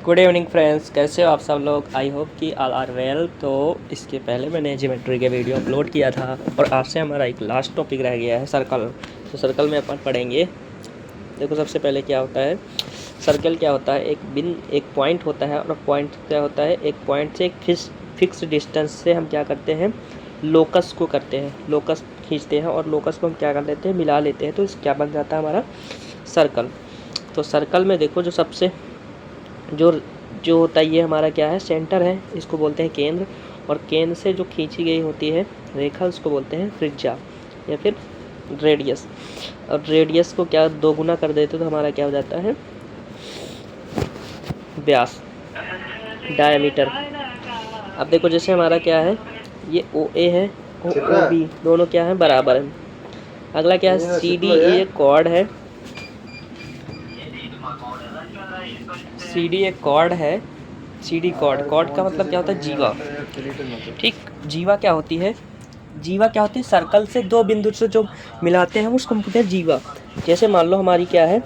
Good evening friends, कैसे हो आप सब लोग। आई होप कि ऑल आर वेल। तो इसके पहले मैंने ज्योमेट्री के वीडियो अपलोड किया था और आज से हमारा एक लास्ट टॉपिक रह गया है सर्कल। तो सर्कल में अपन पढ़ेंगे। देखो सबसे पहले क्या होता है सर्कल, क्या होता है एक पॉइंट होता है और पॉइंट क्या होता है एक पॉइंट से एक फिक्स डिस्टेंस से हम क्या करते हैं लोकस को करते हैं, लोकस खींचते हैं और लोकस को हम क्या कर लेते हैं मिला लेते हैं। तो इस क्या बन जाता है हमारा सर्कल। तो सर्कल में देखो जो सबसे जो होता है ये हमारा क्या है सेंटर है, इसको बोलते हैं केंद्र। और केंद्र से जो खींची गई होती है रेखा उसको बोलते हैं त्रिज्या या फिर रेडियस। और रेडियस को क्या दो गुना कर देते तो हमारा क्या हो जाता है व्यास, डायमीटर। अब देखो जैसे हमारा क्या है ये ओ ए है और ओ बी दोनों क्या है बराबर है। अगला क्या है सी डी ए कॉर्ड है, सी डी एक कॉर्ड है। सी डी कॉर्ड, कॉर्ड का मतलब क्या होता है जीवा। ठीक, जीवा क्या होती है सर्कल से दो बिंदु से जो मिलाते हैं उसको बोलते हैं जीवा। जैसे मान लो हमारी क्या है,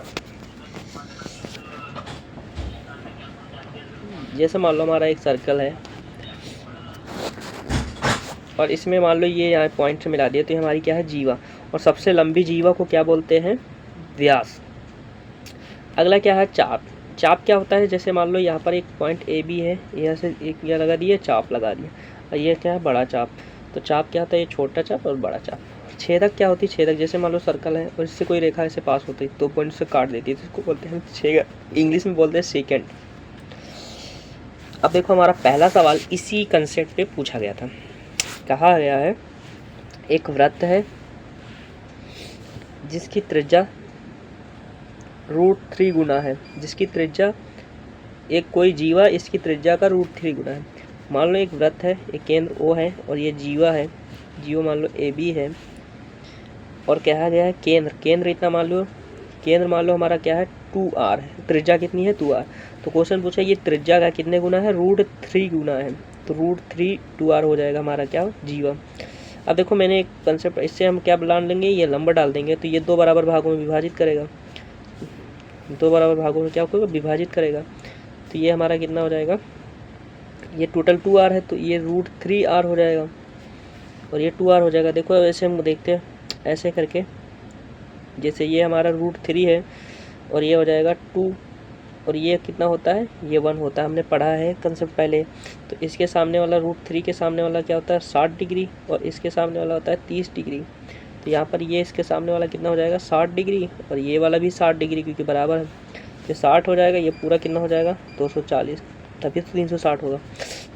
जैसे मान लो हमारा एक सर्कल है और इसमें मान लो ये यहाँ पॉइंट से मिला दिया तो ये हमारी क्या है जीवा। और सबसे लंबी जीवा को क्या बोलते हैं व्यास। अगला क्या है चाप। चाप क्या होता है, जैसे मान लो यहाँ पर एक पॉइंट ए बी है, यहाँ से एक यह लगा दिया चाप लगा दिया और ये क्या है बड़ा चाप। तो चाप क्या होता है ये छोटा चाप और बड़ा चाप। छेदक क्या होती है, छेदक जैसे मान लो सर्कल है और इससे कोई रेखा ऐसे पास होती है 2 पॉइंट से काट देती है तो इसको बोलते हैं छेदक, इंग्लिश में बोलते हैं सेकेंड। अब देखो हमारा पहला सवाल इसी कंसेप्ट पे पूछा गया था। कहा गया है एक वृत्त है जिसकी त्रिज्या √3 गुना है, जिसकी त्रिज्या एक कोई जीवा इसकी त्रिज्या का √3 गुना है। मान लो एक वृत्त है, एक केंद्र O है और ये जीवा है, जीवा मान लो AB है। और कहा गया है केंद्र इतना मान लो हमारा क्या है 2r है, त्रिज्या कितनी है 2r। तो क्वेश्चन पूछा ये त्रिज्या का कितने गुना है √3 गुना है। तो √3 2r हो जाएगा हमारा क्या जीवा। अब देखो मैंने एक कंसेप्ट, इससे हम क्या डाल देंगे ये लंबा डाल देंगे तो ये 2 बराबर भागों में विभाजित करेगा, 2 बराबर भागों में क्या होगा विभाजित करेगा। तो ये हमारा कितना हो जाएगा, ये टोटल 2r है तो ये √3r हो जाएगा और ये 2r हो जाएगा। देखो ऐसे हम देखते हैं ऐसे करके, जैसे ये हमारा √3 है और ये हो जाएगा 2 और ये कितना होता है ये 1 होता है, हमने पढ़ा है कंसेप्ट पहले। तो इसके सामने वाला √3 के सामने वाला क्या होता है 60 डिग्री और इसके सामने वाला होता है 30 डिग्री। तो यहाँ पर ये इसके सामने वाला कितना हो जाएगा 60 डिग्री और ये वाला भी 60 डिग्री क्योंकि बराबर है। ये 60 हो जाएगा, ये पूरा कितना हो जाएगा 240, तभी तो 360 होगा।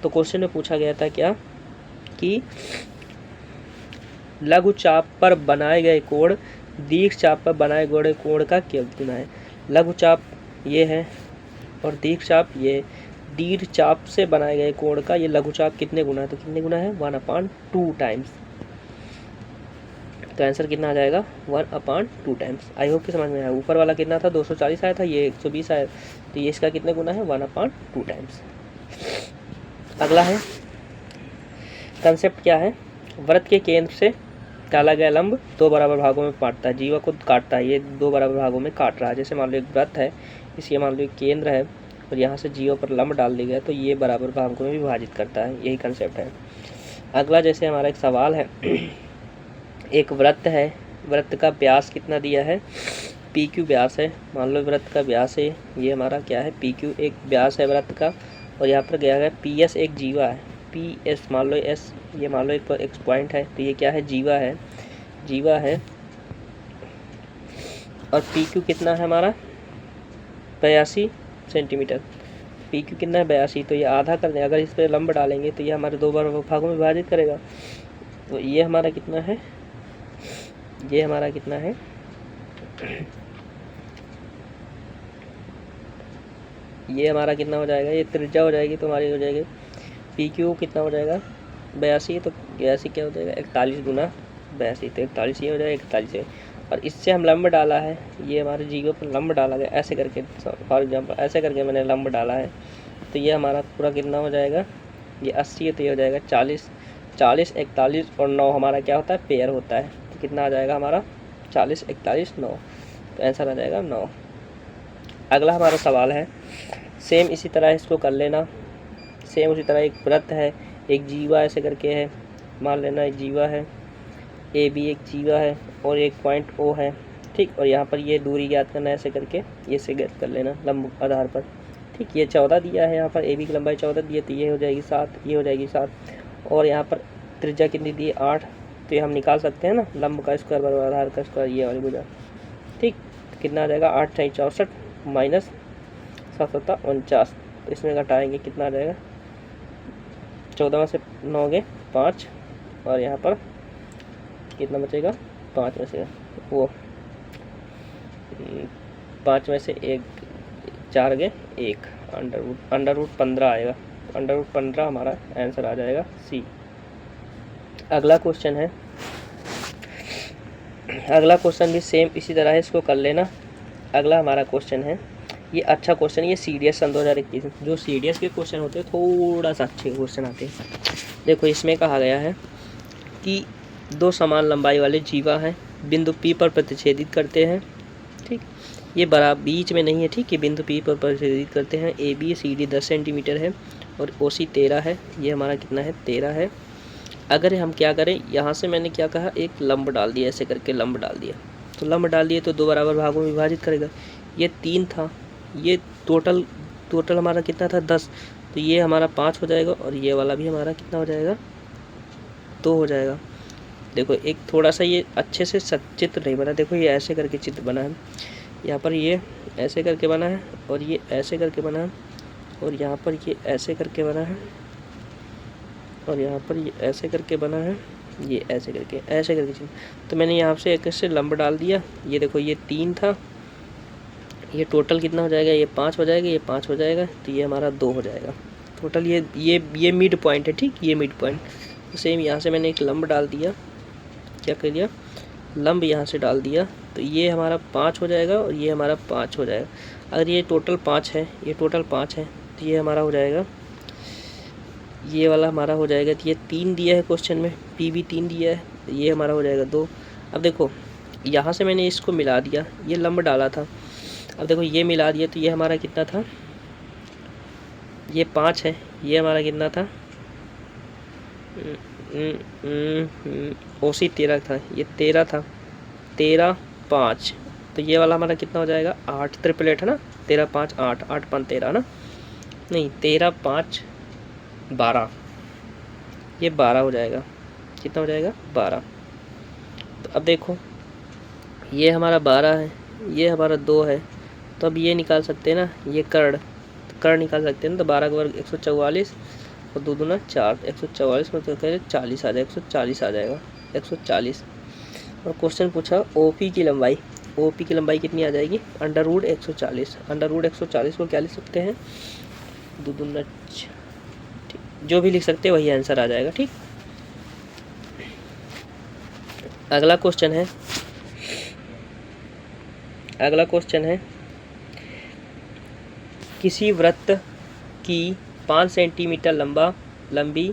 तो क्वेश्चन में पूछा गया था क्या कि लघु चाप पर बनाए गए कोण दीर्घ चाप पर बनाए गए कोण का क्या गुना है। लघु चाप ये है और दीर्घ चाप ये, दीर्घ चाप से बनाए गए कोण का ये लघु चाप कितने गुना है, तो कितने गुना है 1/2 टाइम्स। तो आंसर कितना आ जाएगा 1/2 टाइम्स। आई होप कि समझ में आया। ऊपर वाला कितना था 240 आया था, ये 120 आया, तो ये इसका कितने गुना है 1/2 टाइम्स। अगला है कंसेप्ट क्या है, वृत्त के केंद्र से डाला गया लंब 2 बराबर भागों में बांटता है, जीवा को काटता है, ये 2 बराबर भागों में काट रहा है। जैसे मान लो एक वृत्त है, इसके मान लो एक केंद्र है और यहाँ से जीवा पर लंब डाल दिया गया तो ये बराबर भागों में विभाजित करता है, यही कंसेप्ट है। अगला जैसे हमारा एक सवाल है एक वृत्त है, वृत्त का व्यास कितना दिया है PQ व्यास है। मान लो वृत्त का व्यास है ये हमारा क्या है PQ एक व्यास है वृत्त का और यहाँ पर गया है PS एक जीवा है, PS मान लो S ये मान लो एक पॉइंट है तो ये क्या है जीवा है। और PQ कितना है हमारा 82 सेंटीमीटर, PQ कितना है 82, तो ये आधा कर दें, अगर इस पर लंब डालेंगे तो ये हमारे 2 भागों में विभाजित करेगा। तो ये हमारा कितना है ये हमारा कितना हो जाएगा, ये त्रिज्या हो जाएगी तो हमारी हो जाएगी PQ कितना हो जाएगा 82, तो 82 क्या हो जाएगा 41 गुना 82, तो 41 ये हो जाएगा 41 है। और इससे हम लंब डाला है, ये हमारे जीवा पर लंब डाला गया ऐसे करके, फॉर एग्जांपल ऐसे करके मैंने लंब डाला है तो ये हमारा पूरा कितना हो जाएगा ये 80 है तो ये हो जाएगा 40, 41 और 9 हमारा क्या होता है पेयर होता है। तो कितना आ जाएगा हमारा 40, 41, 9, तो आंसर आ जाएगा 9। अगला हमारा सवाल है, सेम इसी तरह इसको कर लेना। सेम उसी तरह एक वृत्त है, एक जीवा ऐसे करके है, मान लेना एक जीवा है, ए बी एक जीवा है और एक पॉइंट ओ है, ठीक। और यहाँ पर ये दूरी ज्ञात करना है ऐसे करके, ये से ज्ञात कर लेना लंब आधार पर, ठीक। ये 14 दिया है, यहाँ पर ए बी की लंबाई 14 दी है, तो ये हो जाएगी 7, ये हो जाएगी 7। और यहाँ पर त्रिज्या कितनी दी है 8, तो ये हम निकाल सकते हैं ना, लंब का स्क्वायर बराबर आधार का स्क्वायर, ये वाली भुजा, ठीक। कितना आ जाएगा 8 × 64 माइनस 7 × 49, तो इसमें घटाएंगे कितना आ जाएगा, 14 में से 9 गए 5, और यहाँ पर कितना बचेगा 5 में से वो 5 में से 1 4 गए 1, अंडर रूट 15 आएगा, अंडर रूट 15 हमारा आंसर आ जाएगा सी। अगला क्वेश्चन है, अगला क्वेश्चन भी सेम इसी तरह है, इसको कर लेना। अगला हमारा क्वेश्चन है, ये अच्छा क्वेश्चन, ये CDS सन 2021, जो CDS के क्वेश्चन होते हैं थोड़ा सा अच्छे क्वेश्चन आते हैं। देखो इसमें कहा गया है कि दो समान लंबाई वाले जीवा हैं, बिंदु P पर प्रतिच्छेदित करते हैं, ठीक। ये बराबर बीच में नहीं है, ठीक। ये बिंदु P पर प्रतिच्छेदित करते हैं। AB CD 10 सेंटीमीटर है और OC 13 है, ये हमारा कितना है 13 है। अगर हम क्या करें, यहाँ से मैंने क्या कहा, एक लंब डाल दिया, ऐसे करके लंब डाल दिया, तो लंब डाल दिए तो दो बराबर भागों में विभाजित करेगा। ये 3 था, ये टोटल हमारा कितना था 10, तो ये हमारा 5 हो जाएगा और ये वाला भी हमारा कितना हो जाएगा 2 हो जाएगा। देखो एक थोड़ा सा ये अच्छे से चित्र नहीं बना, देखो ये ऐसे करके चित्र बना है, यहाँ पर ये ऐसे करके बना है और ये ऐसे करके बना है, और यहाँ पर ये ऐसे करके बना है, और यहाँ पर ये ऐसे करके बना है, ये ऐसे करके चित्र। तो मैंने यहाँ से एक से लंब डाल दिया, ये देखो ये 3 था, ये टोटल कितना हो जाएगा, ये 5 हो जाएगा, ये 5 हो जाएगा, तो ये हमारा 2 हो जाएगा टोटल। ये मिड पॉइंट है, ठीक। ये मिड पॉइंट, तो सेम यहाँ से मैंने एक लंब डाल दिया, क्या कर दिया, लंब यहाँ से डाल दिया, तो ये हमारा 5 हो जाएगा और ये हमारा 5 हो जाएगा। अगर ये टोटल 5 है, ये टोटल 5 है, तो ये हमारा हो जाएगा, ये वाला हमारा हो जाएगा, तो ये 3 दिया है क्वेश्चन में, P भी 3 दिया है, तो ये हमारा हो जाएगा 2। अब देखो यहाँ से मैंने इसको मिला दिया, ये लंब डाला था, अब देखो ये मिला दिया, तो ये हमारा कितना था, ये 5 है, ये हमारा कितना था OC 13 था, ये 13 था, 13 5, तो ये वाला हमारा कितना हो जाएगा 8, ट्रिपलेट है ना, 13 5 8, 8 5 13 ना, नहीं 13 5 12, ये 12 हो जाएगा, कितना हो जाएगा 12। तो अब देखो ये हमारा 12 है, ये हमारा 2 है, तो अब ये निकाल सकते हैं ना, ये कर्ण निकाल सकते हैं ना, तो 12 का वर्ग 144 और 2 दूना 4, 144 में तो कह 40 आ जाएगा, 140 आ जाएगा, 140। और क्वेश्चन पूछा OP की लंबाई कितनी आ जाएगी, अंडर रूट 140, अंडर रूट 140 को क्या लिख सकते हैं 2 दूना, ठीक, जो भी लिख सकते हैं वही आंसर आ जाएगा, ठीक। अगला क्वेश्चन है, किसी वृत्त की 5 सेंटीमीटर लंबी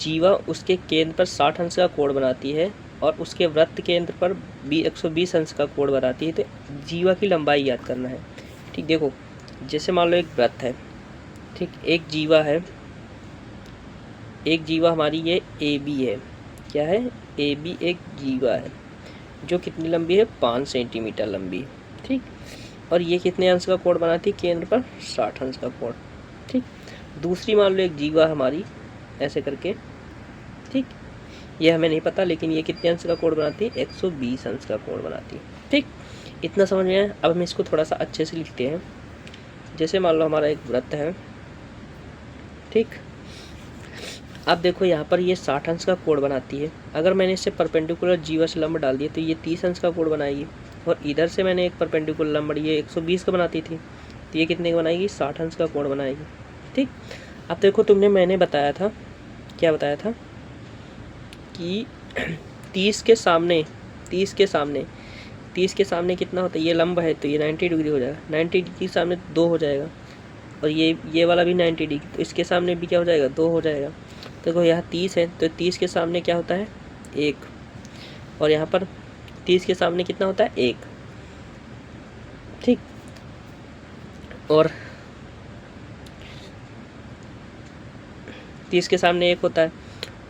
जीवा उसके केंद्र पर 60 अंश का कोण बनाती है और उसके वृत्त केंद्र पर 120 अंश का कोण बनाती है, तो जीवा की लंबाई याद करना है, ठीक। देखो जैसे मान लो एक वृत्त है, ठीक, एक जीवा हमारी ये AB है, क्या है AB एक जीवा है जो कितनी लंबी है 5 सेंटीमीटर लंबी, ठीक। और ये कितने अंश का कोण बनाती है केंद्र पर 60 अंश का कोण, ठीक। दूसरी मान लो एक जीवा हमारी ऐसे करके, ठीक, ये हमें नहीं पता, लेकिन ये कितने अंश का कोण बनाती है 120 अंश का कोण बनाती है, ठीक। इतना समझ में आया। अब हम इसको थोड़ा सा अच्छे से लिखते हैं। जैसे मान लो हमारा एक वृत्त है, ठीक। अब देखो यहाँ पर ये 60 अंश का कोण बनाती है, अगर मैंने इससे परपेंडिकुलर जीवा से लंब डाल दिया तो ये 30 अंश का कोण बनाएगी, और इधर से मैंने एक परपेंडिकुलर लंब ये 120 का बनाती थी, तो ये कितने का बनाएगी 60 अंश का कोण बनाएगी, ठीक। अब देखो मैंने बताया था, क्या बताया था कि 30 के सामने कितना होता है, ये लंब है तो ये 90 डिग्री हो जाएगा, 90 डिग्री के सामने 2 हो जाएगा, और ये वाला भी 90 डिग्री, तो इसके सामने भी क्या हो जाएगा 2 हो जाएगा। देखो यहाँ 30 है तो 30 के सामने क्या होता है 1, और यहाँ पर 30 के सामने कितना होता है 1, ठीक। और 30 के सामने 1 होता है,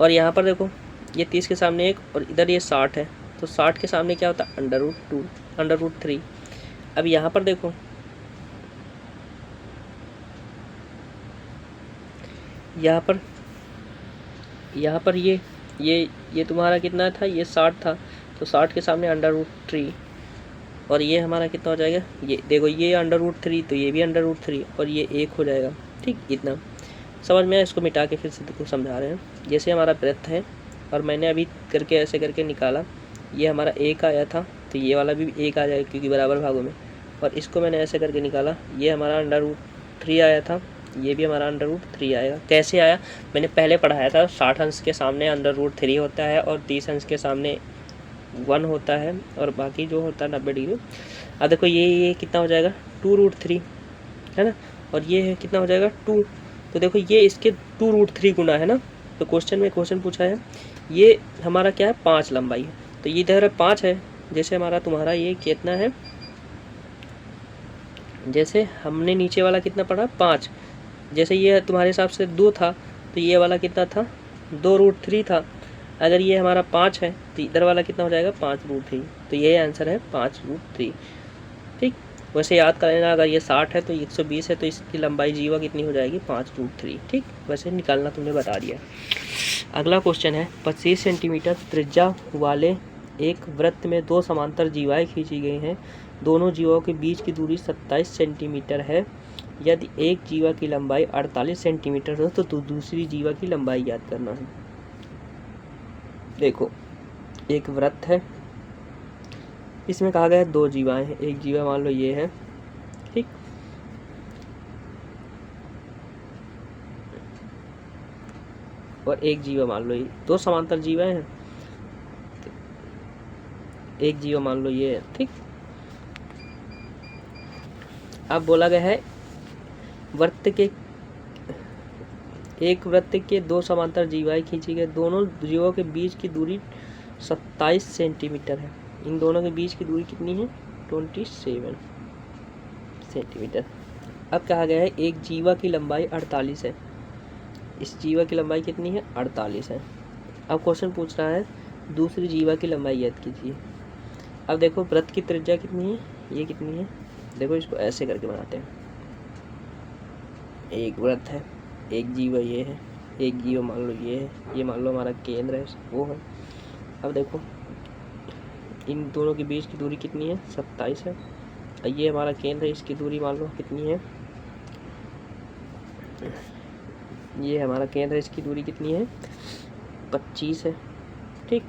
और यहाँ पर देखो ये 30 के सामने 1 और इधर ये 60 है, तो 60 के सामने क्या होता है √2 √3। अब यहाँ पर देखो यहाँ पर ये तुम्हारा कितना था, ये 60 था, तो 60 के सामने √3, और ये हमारा कितना हो जाएगा, ये देखो ये √3, तो ये भी √3, और ये 1 हो जाएगा, ठीक। इतना समझ में, इसको मिटा के फिर से देखो समझा रहे हैं। जैसे हमारा ब्रेथ है, और मैंने अभी करके ऐसे करके निकाला, ये हमारा 1 आया था, तो ये वाला भी 1 आ जाएगा क्योंकि बराबर भागों में, और इसको मैंने ऐसे करके निकाला, ये हमारा √3 आया था, ये भी हमारा √3 आएगा। कैसे आया, मैंने पहले पढ़ाया था, 60 अंश के सामने √3 होता है, और 30 अंश के सामने 1 होता है, और बाकी जो होता है 90 डिग्री। अब देखो ये कितना हो जाएगा 2√3 है ना, और ये है कितना हो जाएगा 2, तो देखो ये इसके 2√3 गुना है ना। तो क्वेश्चन में क्वेश्चन पूछा है, ये हमारा क्या है 5 लंबाई है, तो ये इधर 5 है, जैसे हमारा तुम्हारा ये कितना है, जैसे हमने नीचे वाला कितना पढ़ा 5, जैसे ये तुम्हारे हिसाब से 2 था, तो ये वाला कितना था 2√3 था। अगर ये हमारा 5 है तो इधर वाला कितना हो जाएगा 5√3, तो ये आंसर है 5√3, ठीक। वैसे याद कर लेना, अगर ये 60 है तो 120 है, तो इसकी लंबाई जीवा कितनी हो जाएगी 5√3, ठीक। वैसे निकालना तुमने बता दिया। अगला क्वेश्चन है 25 सेंटीमीटर त्रिज्या वाले एक वृत्त में 2 समांतर जीवाएँ खींची गई हैं, दोनों जीवाओं के बीच की दूरी 27 सेंटीमीटर है। यदि एक जीवा की लंबाई 48 सेंटीमीटर हो तो दूसरी जीवा की लंबाई याद करना है। देखो एक वृत्त है, इसमें कहा गया है 2 जीवाएं हैं, एक जीवा मान लो ये है, ठीक, और एक जीवा मान लो ये, 2 समांतर जीवाएं हैं, एक जीवा मान लो ये है, ठीक। अब बोला गया है एक वृत्त के 2 समांतर जीवाएं खींची गई, दोनों जीवों के बीच की दूरी 27 सेंटीमीटर है। इन दोनों के बीच की दूरी कितनी है 27 सेंटीमीटर। अब कहा गया है एक जीवा की लंबाई 48 है, इस जीवा की लंबाई कितनी है 48 है। अब क्वेश्चन पूछ रहा है दूसरी जीवा की लंबाई याद कीजिए। अब देखो वृत्त की त्रिज्या कितनी है, ये कितनी है, देखो इसको ऐसे करके बनाते हैं, एक वृत्त है, एक जीवा ये है, एक जीवा मान लो ये है, ये मान लो हमारा केंद्र है वो है। अब देखो इन दोनों के बीच की दूरी कितनी है 27 है, और ये हमारा केंद्र है, इसकी दूरी मान लो कितनी है, ये हमारा केंद्र है, इसकी दूरी कितनी है 25 है, ठीक।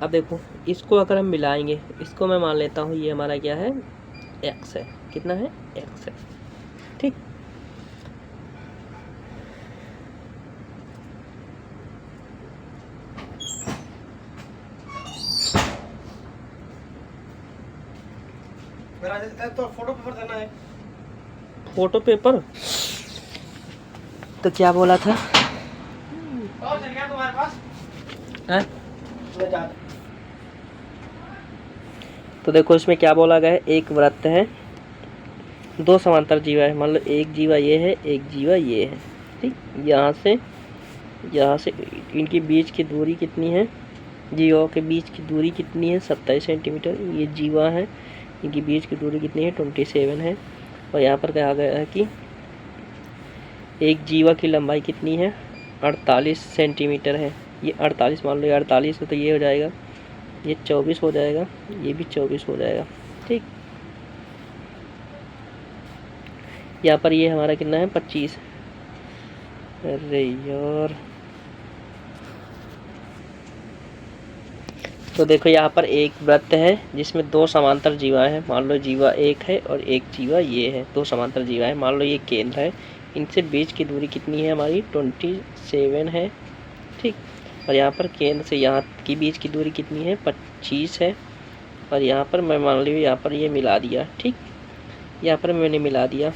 अब देखो इसको अगर हम मिलाएंगे, इसको मैं मान लेता हूँ ये हमारा क्या है x है, कितना है x है, ठीक। तो फोटो पेपर देना है, फोटो पेपर तो क्या बोला था और चल गया तुम्हारे पास है? ले जा। तो देखो इसमें क्या बोला गया है, एक वृत्त है, 2 समांतर जीवा है, मान लो एक जीवा ये है, एक जीवा ये है, ठीक। यहाँ से इनके बीच की दूरी कितनी है, जीवाओं के बीच की दूरी कितनी है 27 सेंटीमीटर। ये जीवा है, इनकी बीच की दूरी कितनी है 27 है। और यहाँ पर कहा गया है कि एक जीवा की लंबाई कितनी है 48 सेंटीमीटर है। ये 48 मान लो, ये 48 है तो ये हो जाएगा, ये 24 हो जाएगा, ये भी 24 हो जाएगा, ठीक। यहाँ पर ये हमारा कितना है 25। अरे यार, तो देखो यहाँ पर एक वृत्त है जिसमें 2 समांतर जीवाएं हैं, मान लो जीवा 1 है और एक जीवा ये है, 2 समांतर जीवाएं, मान लो ये केंद्र है, इनसे बीच की दूरी कितनी है हमारी 27 है, ठीक। और यहाँ पर केंद्र से यहाँ की बीच की दूरी कितनी है 25 है। और यहाँ पर मैं मान लीजिए यहाँ पर ये मिला दिया, ठीक, यहाँ पर मैंने मिला दिया।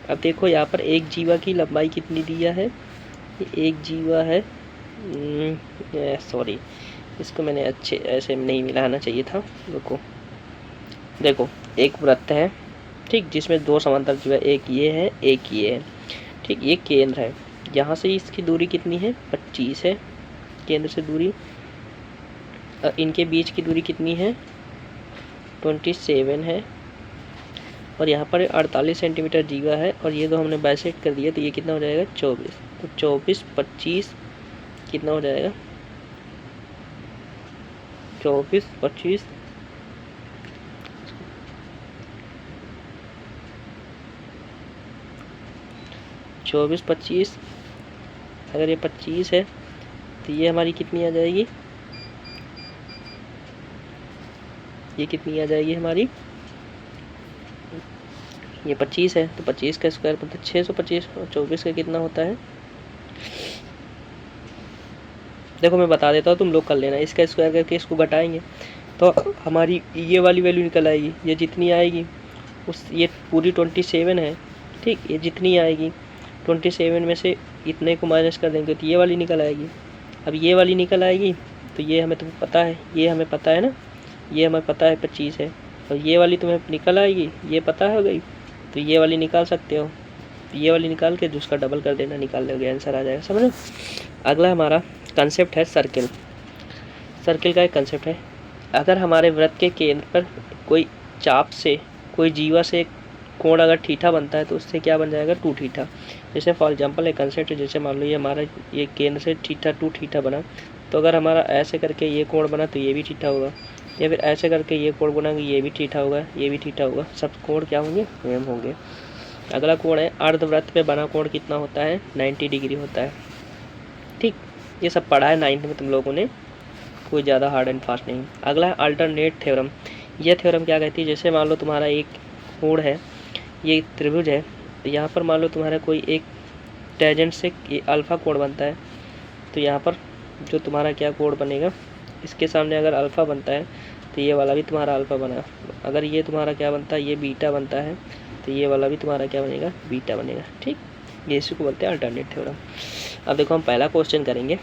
अब देखो यहाँ पर एक जीवा की लंबाई कितनी दिया है, ये एक जीवा है, सॉरी इसको मैंने अच्छे ऐसे नहीं मिलाना चाहिए था। देखो एक वृत्त है, ठीक, जिसमें दो समांतर जीवा, एक ये है एक ये है, ठीक। ये केंद्र है, यहाँ से इसकी दूरी कितनी है 25 है केंद्र से दूरी, इनके बीच की दूरी कितनी है 27 है, और यहाँ पर 48 सेंटीमीटर जीवा है, और ये तो हमने बाइसेक्ट कर दिया, तो ये कितना हो जाएगा 24। तो 24 25 कितना हो जाएगा 24 25 24 25, अगर ये 25 है तो ये हमारी कितनी आ जाएगी, ये कितनी आ जाएगी हमारी, ये 25 है तो 25 का स्क्वायर मतलब 625, और 24 का कितना होता है, देखो मैं बता देता हूँ, तुम लोग कर लेना। इसका स्क्वायर करके इसको घटाएंगे तो हमारी ये वाली वैल्यू निकल आएगी, ये जितनी आएगी उस, ये पूरी 27 है, ठीक, ये जितनी आएगी 27 में से इतने को माइनस कर देंगे तो ये वाली निकल आएगी। अब ये वाली निकल आएगी तो ये हमें तुम्हें पता है, ये हमें पता है ना, ये हमें पता है 25 है, और ये वाली तुम्हें निकल आएगी, ये पता हो गई, तो ये वाली निकाल सकते हो, ये वाली निकाल के उसका डबल कर देना, निकाल लोगे आंसर आ जाएगा, समझो। अगला हमारा कंसेप्ट है सर्किल। सर्किल का एक कंसेप्ट है, अगर हमारे वृत्त के केंद्र पर कोई चाप से, कोई जीवा से कोण अगर थीटा बनता है तो उससे क्या बन जाएगा 2 थीटा। जैसे फॉर एग्जांपल एक कंसेप्ट है, जैसे मान लो ये हमारा ये केंद्र से थीटा 2 थीटा बना, तो अगर हमारा ऐसे करके ये कोण बना तो ये भी थीटा होगा, या फिर ऐसे करके ये कोण बना ये भी थीटा होगा, ये भी थीटा होगा, सब कोण क्या होंगे सेम होंगे। अगला कोण है अर्धवृत्त पे बना कोण कितना होता है 90 डिग्री होता है, ठीक। ये सब पढ़ा है 9th में तुम लोगों ने, कोई ज़्यादा हार्ड एंड फास्ट नहीं। अगला है अल्टरनेट थ्योरम। यह थ्योरम क्या कहती है, जैसे मान लो तुम्हारा एक कोण है, ये त्रिभुज है, तो यहाँ पर मान लो तुम्हारा कोई एक टेंजेंट से ये अल्फ़ा कोण बनता है, तो यहाँ पर जो तुम्हारा क्या कोण बनेगा, इसके सामने अगर अल्फ़ा बनता है तो ये वाला भी तुम्हारा अल्फ़ा बना, अगर ये तुम्हारा क्या बनता है, ये बीटा बनता है, तो ये वाला भी तुम्हारा क्या बनेगा बीटा बनेगा, ठीक। ये इसी को बोलते हैं अल्टरनेट थ्योरम। अब देखो हम पहला क्वेश्चन करेंगे,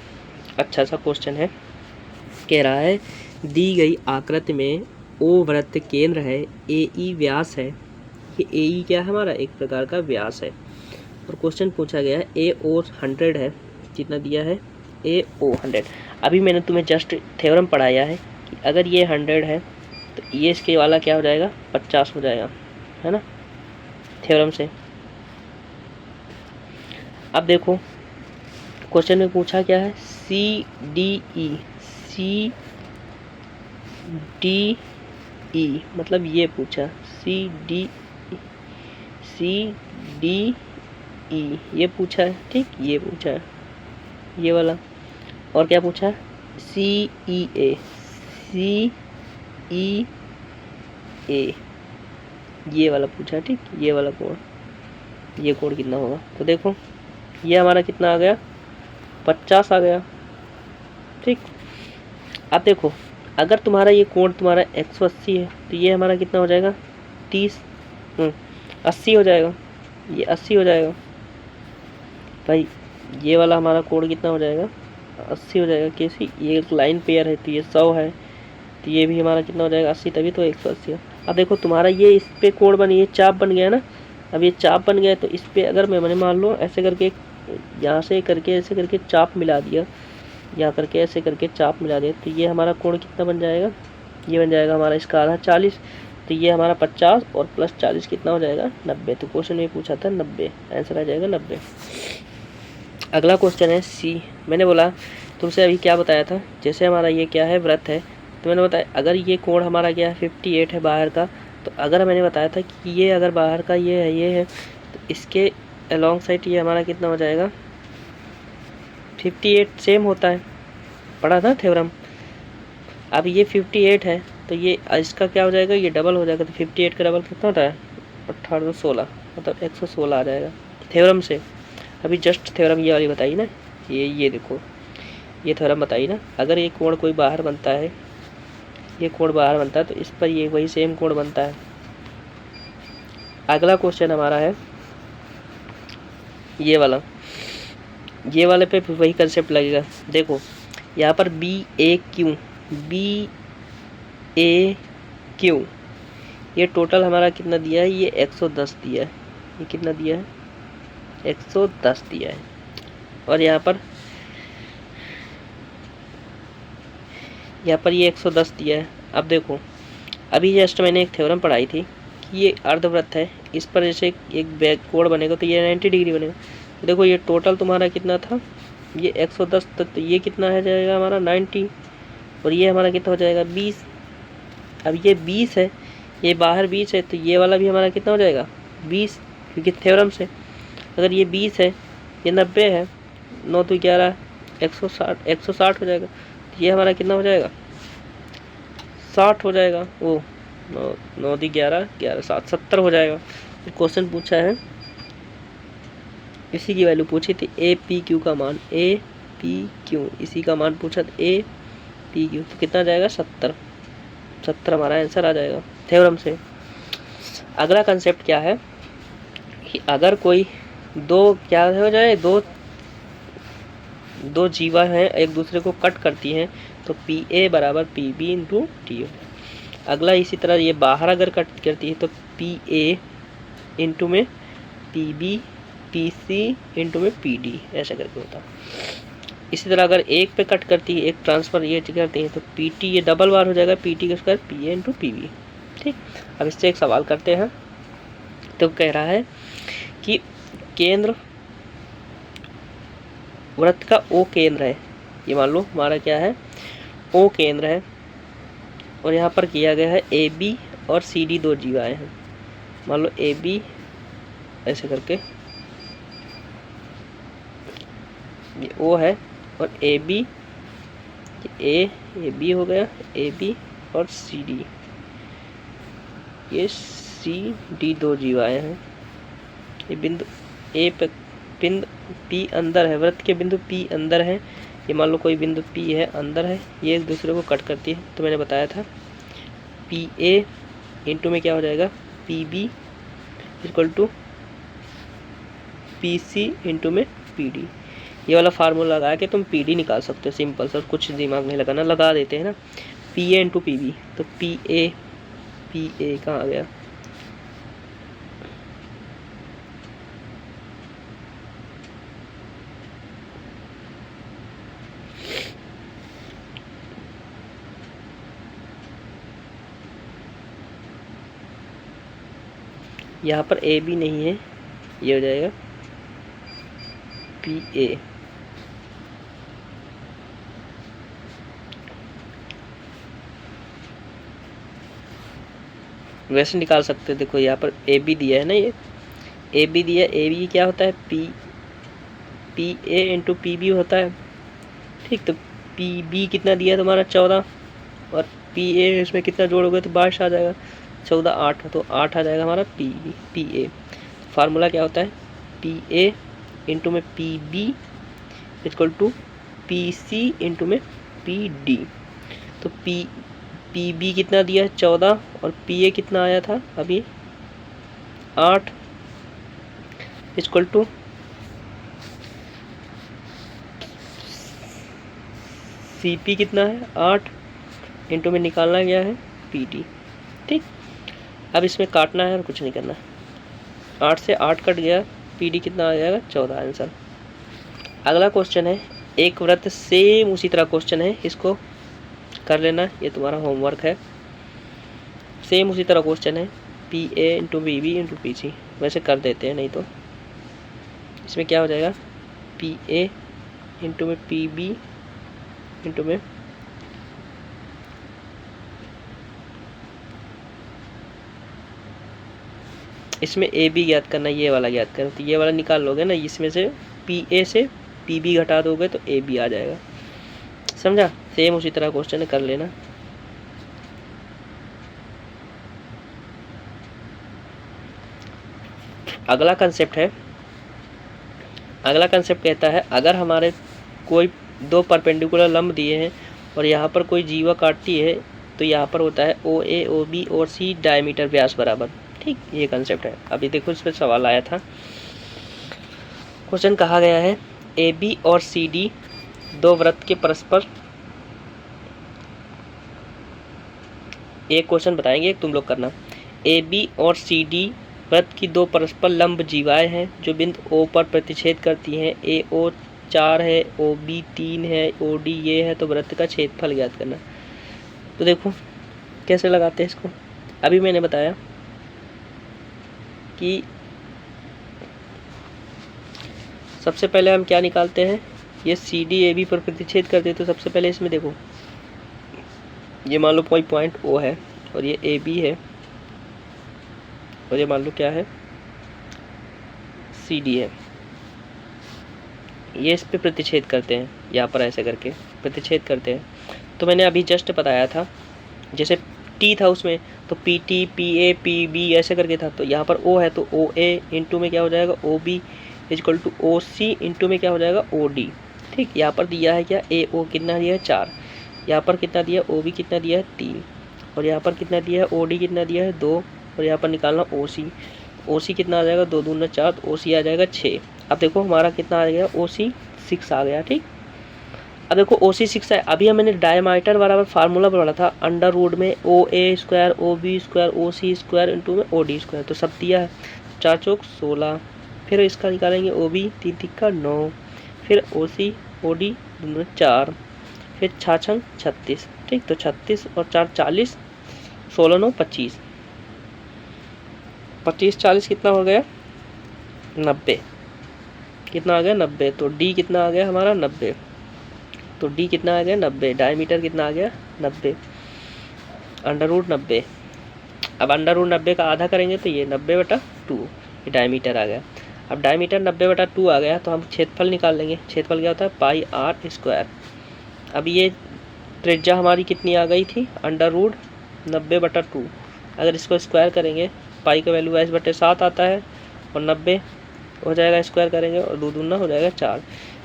अच्छा सा क्वेश्चन है, कह रहा है दी गई आकृति में ओ वृत्त केंद्र है, ए ई व्यास है, ये ए ई क्या है हमारा एक प्रकार का व्यास है, और क्वेश्चन पूछा गया है ए ओ 100 है, कितना दिया है ए ओ 100। अभी मैंने तुम्हें जस्ट थ्योरम पढ़ाया है कि अगर ये 100 है तो ये इसके वाला क्या हो जाएगा 50 हो जाएगा, है ना, थ्योरम से। अब देखो क्वेश्चन में पूछा क्या है सी डी ई, मतलब ये पूछा सी डी ई ये पूछा है, ठीक, ये पूछा है ये वाला, और क्या पूछा है सी ई ए ये वाला पूछा है, ठीक। ये वाला कोण, ये कोण कितना होगा, तो देखो ये हमारा कितना आ गया 50 आ गया, ठीक। अब देखो अगर तुम्हारा ये कोण तुम्हारा 180 है तो ये हमारा कितना हो जाएगा 80 हो जाएगा, ये 80 हो जाएगा भाई, ये वाला हमारा कोण कितना हो जाएगा 80 हो जाएगा। कैसी, ये एक लाइन पेयर है तो ये 100 है, तो ये भी हमारा कितना हो जाएगा 80, तभी तो 180 है। अब देखो तुम्हारा ये इस पे कोण बन, ये चाप बन गया ना, अब ये चाप बन गया तो इस पे अगर मैंने मान लो ऐसे करके यहाँ से करके ऐसे करके चाप मिला दिया, यहाँ करके ऐसे करके चाप मिला दिया, तो ये हमारा कोण कितना बन जाएगा, ये बन जाएगा हमारा इसका आधा 40, तो ये हमारा 50 और प्लस 40 कितना हो जाएगा 90। तो क्वेश्चन में पूछा था 90, आंसर आ जाएगा 90। अगला क्वेश्चन है सी। मैंने बोला तुमसे अभी क्या बताया था, जैसे हमारा ये क्या है वृत्त है, तो मैंने बताया अगर ये कोण हमारा क्या है 58 है बाहर का, तो अगर मैंने बताया था कि ये अगर बाहर का ये है तो इसके अलॉन्ग साइड ये हमारा कितना हो जाएगा 58 सेम होता है, पढ़ा था थ्योरम। अब ये 58 है तो ये इसका क्या हो जाएगा, ये डबल हो जाएगा, तो 58 का डबल कितना होता है 1816, मतलब 116 आ जाएगा थ्योरम से। अभी जस्ट थ्योरम ये वाली बताई ना, ये देखो ये थ्योरम बताई ना, अगर ये कोण कोई बाहर बनता है, ये कोण बाहर बनता है तो इस पर ये वही सेम कोण बनता है। अगला क्वेश्चन हमारा है ये वाला, ये वाले पे वही कंसेप्ट लगेगा। देखो यहाँ पर बी ए क्यू बी ए क्यू, ये टोटल हमारा कितना दिया है, ये 110 दिया है। ये कितना दिया है, 110 दिया है। और यहाँ पर ये 110 दिया है। अब देखो, अभी जस्ट मैंने एक थ्योरम पढ़ाई थी कि ये अर्धवृत्त है, इस पर जैसे एक बैक कोण बनेगा तो ये 90 डिग्री बनेगा। तो देखो ये टोटल तुम्हारा कितना था, ये 110, तो ये कितना है जाएगा हमारा 90, और ये हमारा कितना हो जाएगा 20। अब ये 20 है, ये बाहर 20 है, तो ये वाला भी हमारा कितना हो जाएगा 20, क्योंकि थ्योरम से अगर ये 20 है, ये 90 है, 9 तो 11, 160 हो जाएगा। तो ये हमारा कितना हो जाएगा 60 हो जाएगा। वो 9 दी 11, 11 7 70 हो जाएगा। क्वेश्चन पूछा है, इसी की वैल्यू पूछी थी, ए पी क्यू का मान, ए पी क्यू इसी का मान पूछा था, ए पी क्यू, तो कितना जाएगा 70 हमारा आंसर आ जाएगा थ्योरम से। अगला कंसेप्ट क्या है कि अगर कोई क्या हो जाए, दो जीवा हैं एक दूसरे को कट करती हैं, तो पी ए बराबर पी बी इंटू टी हो। अगला इसी तरह ये बाहर अगर कट करती है तो पी ए इंटू में P B, P C into में पी डी, ऐसा करके होता है। इसी तरह अगर एक पे कट करती है, एक ट्रांसफर ये करती है, तो पी टी ये डबल बार हो जाएगा, पी टी का square P A into P B. ठीक, अब इससे एक सवाल करते हैं। तो कह रहा है कि केंद्र वृत्त का ओ केंद्र है, ये मान लो हमारा क्या है ओ केंद्र है, और यहाँ पर किया गया है ए बी और सी डी दो जीवाएँ हैं। मान लो ए बी ऐसे करके ये ओ है, और ए बी ए बी हो गया, ए बी और सी डी, ये सी डी दो जीवाएँ हैं। ये बिंदु ए पे बिंदु पी अंदर है, वृत्त के बिंदु पी अंदर है। ये मान लो कोई बिंदु पी है अंदर है, ये एक दूसरे को कट करती है। तो मैंने बताया था पी ए इंटू में क्या हो जाएगा P B equal to P C into में पी डी। ये वाला फार्मूला लगा के तुम पी डी निकाल सकते हो, सिंपल सर, कुछ दिमाग नहीं लगाना, लगा देते हैं ना। P A into P B, तो पी ए कहाँ आ गया, यहाँ पर ए बी नहीं है, ये हो जाएगा पी ए। वैसे निकाल सकते हैं, देखो यहाँ पर ए बी दिया है ना, ये ए बी दिया, ए बी क्या होता है P A into P B होता है। ठीक, तो पी बी कितना दिया है तुम्हारा 14, और पी ए इसमें कितना जोड़ोगे तो 22 आ जाएगा, 14 8, तो 8 आ जाएगा हमारा पी ए। फार्मूला क्या होता है पी ए इंटू में P B equal to P C into में पी डी। तो पी बी कितना दिया है 14, और पी ए कितना आया था अभी 8 इक्वल टू सी पी कितना है 8 इंटू में निकालना गया है पी डी। ठीक, अब इसमें काटना है और कुछ नहीं करना। 8 से 8 कट गया, पी डी कितना आ जाएगा 14 आंसर। अगला क्वेश्चन है एक वृत्त, सेम उसी तरह क्वेश्चन है, इसको कर लेना, ये तुम्हारा होमवर्क है। सेम उसी तरह क्वेश्चन है, P A into B B into P C, वैसे कर देते हैं, नहीं तो इसमें क्या हो जाएगा पी ए इंटू में पी बी इंटू में इसमें ए बी ज्ञात करना, ये वाला ज्ञात करना, तो ये वाला निकाल लोगे ना, इसमें से पी ए से पी बी घटा दोगे तो ए बी आ जाएगा। समझा, सेम उसी तरह क्वेश्चन कर लेना। अगला कंसेप्ट कहता है अगर हमारे कोई दो परपेंडिकुलर लंब दिए हैं और यहाँ पर कोई जीवा काटती है, तो यहाँ पर होता है ओ ए ओ बी और सी डायमीटर व्यास बराबर। ठीक, ये कंसेप्ट है। अभी देखो इस पर सवाल आया था, क्वेश्चन कहा गया है ए बी और सी डी दो वृत्त के परस्पर एक क्वेश्चन बताएंगे, एक तुम लोग करना। ए बी और सी डी वृत्त की दो परस्पर लंब जीवाएं हैं जो बिंदु ओ पर प्रतिच्छेद करती हैं। ए ओ 4 है, ओ बी 3 है, ओ डी ये है, तो वृत्त का क्षेत्रफल ज्ञात करना। तो देखो कैसे लगाते हैं इसको। अभी मैंने बताया कि सबसे पहले हम क्या निकालते हैं, ये सी डी ए बी पर प्रतिच्छेद करते हैं। तो सबसे पहले इसमें देखो, ये मान लो कोई पॉइंट ओ है और ये ए बी है और ये मान लो क्या है, सी डी है। ये इस पे प्रतिच्छेद करते हैं, यहाँ पर ऐसे करके प्रतिच्छेद करते हैं। तो मैंने अभी जस्ट बताया था, जैसे टी था उसमें तो P T P A P B ऐसे करके था। तो यहाँ पर ओ है तो ओ ए इंटू में क्या हो जाएगा, O B equal to O C into में क्या हो जाएगा, ओ डी। ठीक, यहाँ पर दिया है क्या, ए ओ कितना दिया है 4, यहाँ पर कितना दिया है, ओ बी कितना दिया है 3, और यहाँ पर कितना दिया है, ओ डी कितना दिया है 2, और यहाँ पर निकालना ओ सी कितना आ जाएगा, 2 दूना 4, तो ओ सी आ जाएगा 6। अब देखो हमारा कितना आ गया, ओ सी 6 आ गया। ठीक, अब देखो ओ सी 6 है। अभी मैंने डायमीटर बराबर फार्मूला पढ़ा था, अंडर रूट में ओ ए स्क्वायर ओ बी स्क्वायर ओ सी स्क्वायर इंटू में ओ डी स्क्वायर। तो सब दिया है, 4 चौक 16, फिर इसका निकालेंगे ओ बी 3 तिक्का 9, फिर ओ सी ओ डी 4, फिर 6 छंग 36। ठीक, तो 36 और 4 40, 16 9 25, 25 40 कितना हो गया, 90। कितना आ गया, 90। तो डी कितना आ गया हमारा, 90। तो डी कितना आ गया, 90। डायमीटर कितना आ गया, 90, अंडर रूट 90। अब अंडर रूट 90 का आधा करेंगे तो ये 90/2, ये डायमीटर आ गया। अब डायमीटर 90/2 आ गया तो हम क्षेत्रफल निकाल लेंगे। क्षेत्रफल क्या होता है, पाई आर स्क्वायर। अब ये त्रिज्या हमारी कितनी आ गई थी, अंडर रूट 90/2। अगर इसको स्क्वायर करेंगे, पाई का वैल्यू 22/7 आता है और 90 हो जाएगा, स्क्वायर करेंगे और 2 दूना हो जाएगा 4।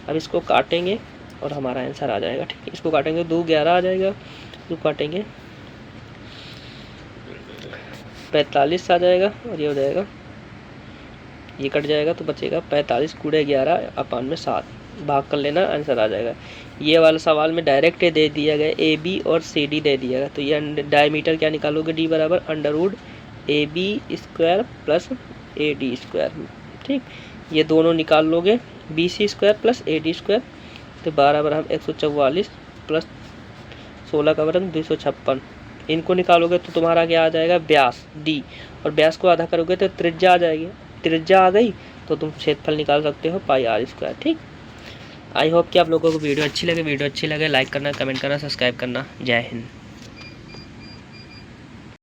अब इसको काटेंगे और हमारा आंसर आ जाएगा। ठीक है, इसको काटेंगे 2 11 आ जाएगा, इसको काटेंगे 45 आ जाएगा, और ये हो जाएगा, ये कट जाएगा तो बचेगा 45 × 11/7। भाग कर लेना, आंसर आ जाएगा। ये वाला सवाल में डायरेक्ट दे दिया गया, ए बी और सी डी दे दिया गया। तो ये डायमीटर क्या निकालोगे, डी बराबर under root A B square plus A D square. ठीक, ये दोनों निकाल लोगे, B C square plus A D square. तो 12 बराबर 144 प्लस 16 का वर्ग 256। इनको निकालोगे तो तुम्हारा क्या आ जाएगा, व्यास डी, और व्यास को आधा करोगे तो त्रिज्या आ जाएगी। त्रिज्या आ गई तो तुम क्षेत्रफल निकाल सकते हो, पाई आर स्क्वायर। ठीक, आई होप कि आप लोगों को वीडियो अच्छी लगे। वीडियो अच्छी लगे लाइक करना, कमेंट करना, सब्सक्राइब करना। जय हिंद।